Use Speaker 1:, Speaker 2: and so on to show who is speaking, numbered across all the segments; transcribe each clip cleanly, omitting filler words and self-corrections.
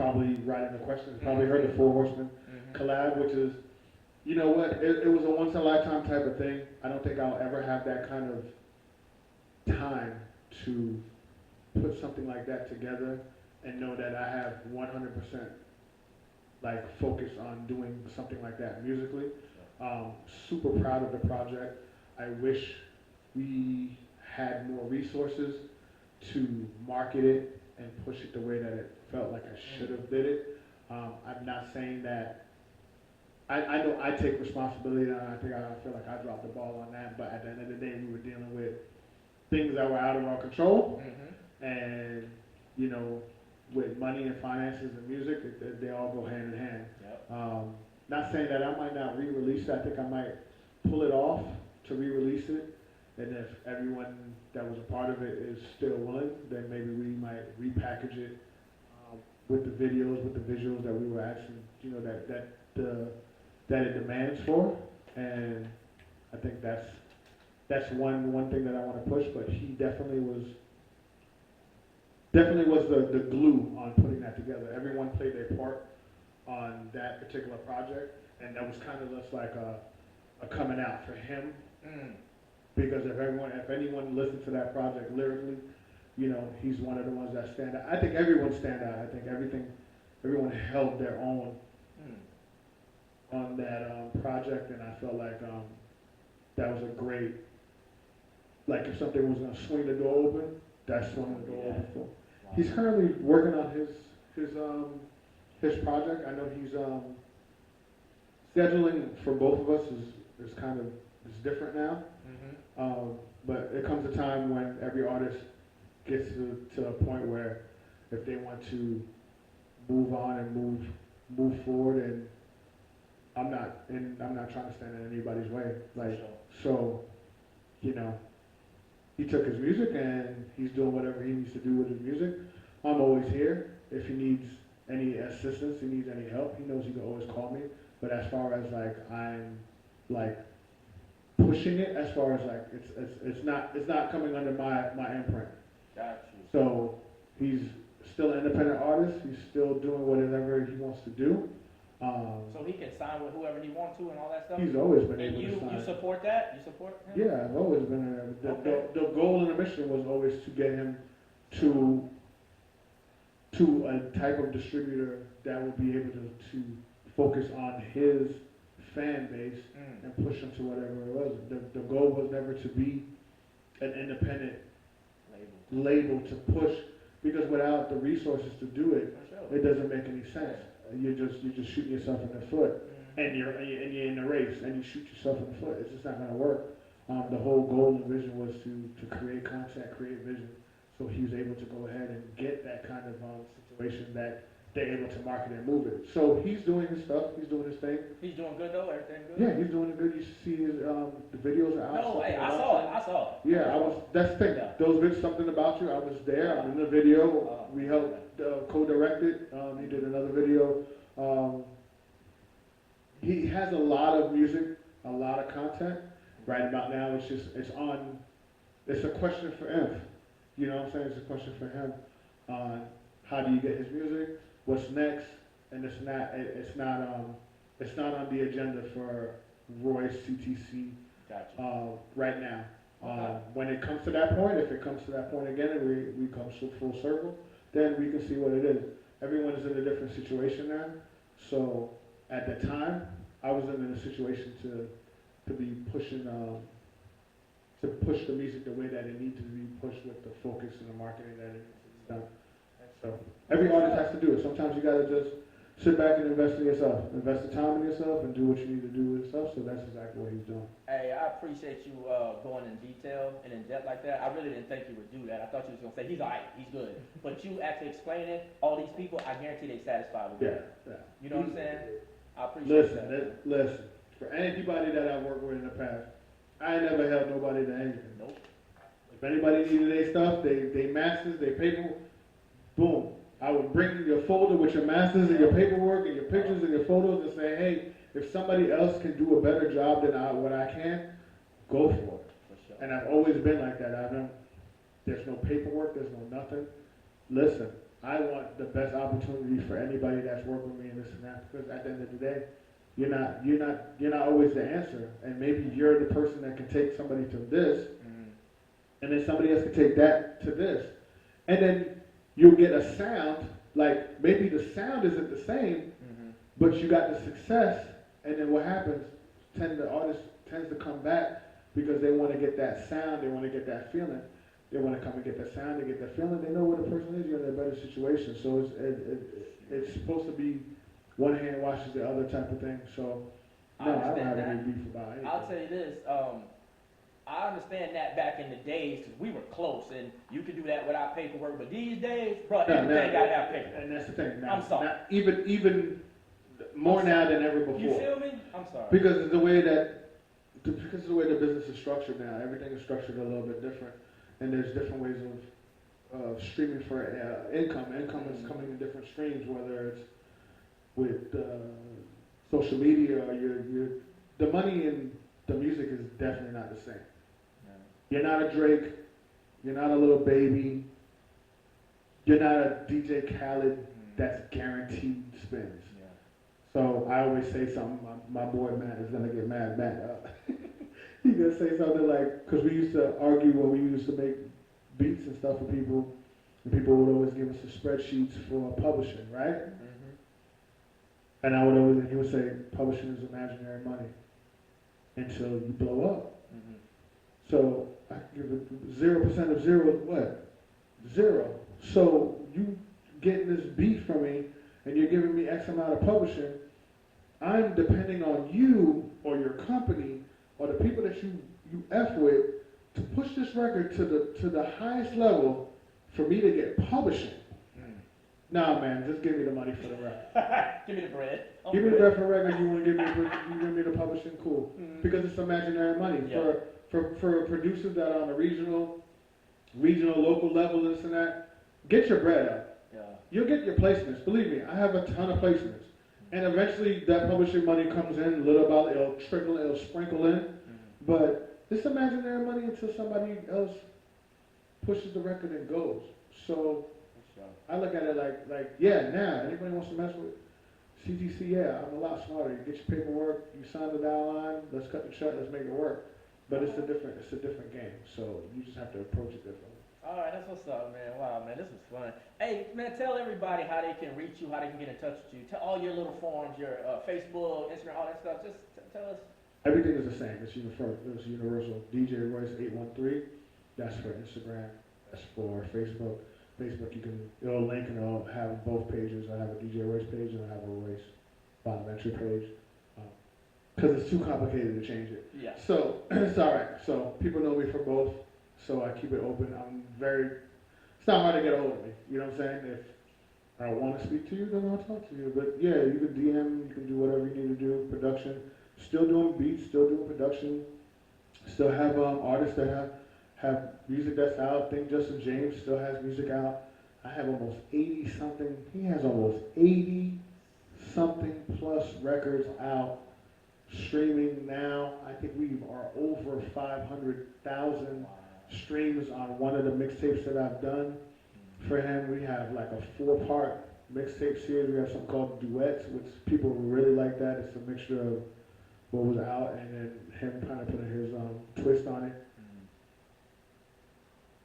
Speaker 1: probably writing the questions, probably heard the Four Horsemen collab, which is, you know what, it was a once in a lifetime type of thing. I don't think I'll ever have that kind of time to put something like that together and know that I have 100% like focus on doing something like that musically. Super proud of the project. I wish we had more resources to market it and push it the way that it felt like I should have did it. I'm not saying that, I know I take responsibility, and I feel like I dropped the ball on that, but at the end of the day, we were dealing with things that were out of our control, and, you know, with money and finances and music, they all go hand in hand. Yep. Not saying that I might not re-release it. I think I might pull it off to re-release it, and if everyone that was a part of it is still willing, then maybe we might repackage it with the videos, with the visuals that we were actually, you know, that it demands for, and I think that's one thing that I want to push. But he definitely was the glue on putting that together. Everyone played their part on that particular project, and that was kind of just like a coming out for him. Because if anyone listens to that project lyrically, you know, he's one of the ones that stand out. I think everyone stand out. I think everyone held their own on that project, and I felt like that was a great, like if something was gonna swing the door open, that swung the door open for. He's currently working on his project. I know he's scheduling for both of us is kind of different now. But it comes a time when every artist gets to a point where if they want to move on and move forward, and I'm not trying to stand in anybody's way. Like, so, you know, he took his music and he's doing whatever he needs to do with his music. I'm always here. If he needs any assistance, he needs any help, he knows he can always call me. But as far as like I'm like pushing it, as far as like it's not coming under my imprint.
Speaker 2: Got you.
Speaker 1: So he's still an independent artist. He's still doing whatever he wants to do.
Speaker 2: So he can sign with whoever he wants to and all that stuff?
Speaker 1: He's always been
Speaker 2: and
Speaker 1: able to sign.
Speaker 2: You support that? You support him?
Speaker 1: Yeah, I've always been the goal and the mission was always to get him to a type of distributor that would be able to focus on his fan base and push him to whatever it was. The goal was never to be an independent label to push, because without the resources to do it, it doesn't make any sense. You're just shooting yourself in the foot, and you're in the race, and you shoot yourself in the foot. It's just not going to work. The whole goal and vision was to create content, create vision, so he was able to go ahead and get that kind of situation that they're able to market and move it. So he's doing his stuff. He's doing his thing.
Speaker 2: He's doing good though. Everything good.
Speaker 1: Yeah, he's doing it good. You see his the videos are out.
Speaker 2: No, hey, I saw it.
Speaker 1: Yeah, I was. That's the thing.
Speaker 2: Yeah.
Speaker 1: Those bits, something about you. I was there. I'm in the video. We helped co-direct it. He did another video. He has a lot of music, a lot of content. Right about now, it's on. It's a question for him. You know what I'm saying? It's a question for him on how do you get his music, what's next, and it's not on the agenda for Royce CTC right now. When it comes to that point, if it comes to that point again and we come full circle, then we can see what it is. Everyone is in a different situation now. So at the time, I was in a situation to be pushing to push the music the way that it needs to be pushed with the focus and the marketing that it needs to be done. So every artist has to do it. Sometimes you gotta just sit back and invest in yourself. Invest the time in yourself and do what you need to do with yourself. So that's exactly what he's doing.
Speaker 2: Hey, I appreciate you going in detail and in depth like that. I really didn't think you would do that. I thought you was gonna say he's alright, he's good. But you actually explaining all these people, I guarantee they satisfied with it.
Speaker 1: Yeah.
Speaker 2: You know what I'm saying? I appreciate that.
Speaker 1: Listen. For anybody that I've worked with in the past, I ain't never held nobody to anything.
Speaker 2: Nope.
Speaker 1: If anybody needed their stuff, they masters, they paper, boom. I would bring your folder with your masters and your paperwork and your pictures and your photos and say, hey, if somebody else can do a better job than what I can, go for it.
Speaker 2: For sure.
Speaker 1: And I've always been like that. There's no paperwork, there's no nothing. Listen, I want the best opportunity for anybody that's working with me in this and that, because at the end of the day, you're not always the answer, and maybe you're the person that can take somebody to this, and then somebody else can take that to this, and then you'll get a sound, like maybe the sound isn't the same, but you got the success, and then what happens, the artist tends to come back because they want to get that sound, they want to get that feeling, they want to come and get that sound, they get that feeling, they know where the person is, you're in a better situation, so it's supposed to be one hand washes the other type of thing, so no, I don't have any beef about anything.
Speaker 2: I'll tell you this, I understand that back in the days, because we were close, and you could do that without paperwork, but these days, bro, everything got to have paperwork.
Speaker 1: And that's the thing.
Speaker 2: I'm sorry.
Speaker 1: Even more now than ever before.
Speaker 2: You feel me? I'm sorry.
Speaker 1: Because of the way the business is structured now, everything is structured a little bit different, and there's different ways of streaming for income. Income is coming in different streams, whether it's with social media or the money in the music is definitely not the same. You're not a Drake, you're not a Little Baby, you're not a DJ Khaled that's guaranteed spins. Yeah. So I always say something, my boy Matt is going to get mad. He's going to say something like, because we used to argue when we used to make beats and stuff for people, and people would always give us the spreadsheets for publishing, right? And he would say, publishing is imaginary money until you blow up. So I give it 0% of 0 is what? 0. So you getting this beat from me and you're giving me X amount of publishing, I'm depending on you or your company or the people that you F with to push this record to the highest level for me to get publishing. Nah, man, just give me the money for the record.
Speaker 2: Give me the bread.
Speaker 1: Give me the bread for the record. You want to give me the publishing? Cool. Because it's imaginary money. Yeah. For producers that are on a regional, local level, this and that, get your bread up. Yeah. You'll get your placements. Believe me, I have a ton of placements. And eventually that publishing money comes in, little by little, it'll sprinkle in. But it's imaginary money until somebody else pushes the record and goes. So I look at it like now, anybody wants to mess with CTC, yeah, I'm a lot smarter. You get your paperwork, you sign the dotted line, let's cut the check, let's make it work. But it's a different game, so you just have to approach it differently.
Speaker 2: All right, that's what's up, man. Wow, man, this was fun. Hey, man, tell everybody how they can reach you, how they can get in touch with you. Tell all your little forums, your Facebook, Instagram, all that stuff. Just tell us.
Speaker 1: Everything is the same. It's universal. DJ Royce 813. That's for Instagram. That's for Facebook. Facebook, it'll link and it'll have both pages. I have a DJ Royce page and I have a Royce Bonaventure page. Because it's too complicated to change it. Yeah. So it's all right. So people know me for both. So I keep it open. It's not hard to get a hold of me. You know what I'm saying? If I want to speak to you, then I'll talk to you. But yeah, you can DM, you can do whatever you need to do. Production, still doing beats, still doing production. Still have artists that have music that's out. I think Justin James still has music out. I have almost 80 something. He has almost 80 something plus records out. Streaming now, I think we are over 500,000 streams on one of the mixtapes that I've done for him. We have like a 4-part mixtape series. We have something called Duets, which people really like that. It's a mixture of what was out and then him kind of putting his twist on it.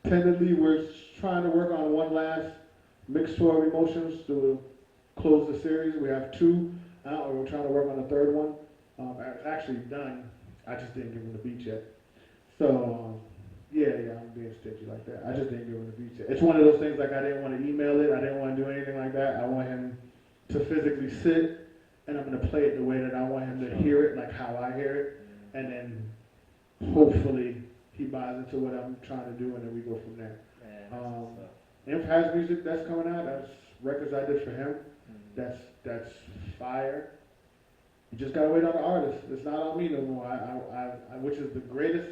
Speaker 1: Tentatively, we're trying to work on one last mix tour of Emotions to close the series. We have 2 out, and we're trying to work on a 3rd one. It's actually done. I just didn't give him the beat yet. So, yeah, I'm being stingy like that. I just didn't give him the beat yet. It's one of those things like I didn't want to email it. I didn't want to do anything like that. I want him to physically sit, and I'm going to play it the way that I want him to hear it, like how I hear it. And then hopefully he buys into what I'm trying to do, and then we go from there. Imp has music that's coming out. That's records I did for him. That's fire. You just gotta wait on the artist. It's not on me no more. I which is the greatest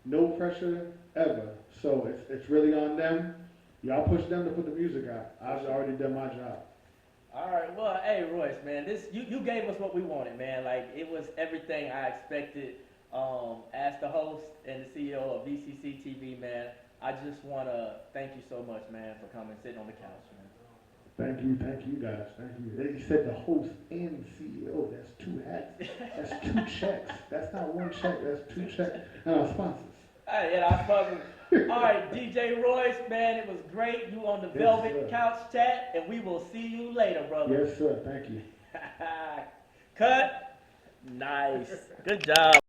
Speaker 1: no pressure ever. So it's really on them. Y'all push them to put the music out. I've already done my job.
Speaker 2: All right. Well, hey Royce, man, you gave us what we wanted, man. Like it was everything I expected. As the host and the CEO of Vcctv, man, I just want to thank you so much, man, for coming, sitting on the couch, man.
Speaker 1: Thank you guys, thank you. He said the host and CEO, that's 2 hats, that's 2 checks. That's not 1 check, that's 2 checks. And our sponsors.
Speaker 2: Hey, and I fucking. All right, DJ Royce, man, it was great. You on the
Speaker 1: Yes,
Speaker 2: Velvet
Speaker 1: sir.
Speaker 2: Couch Chat, and we will see you later, brother.
Speaker 1: Yes, sir, thank you.
Speaker 2: Cut. Nice. Good job.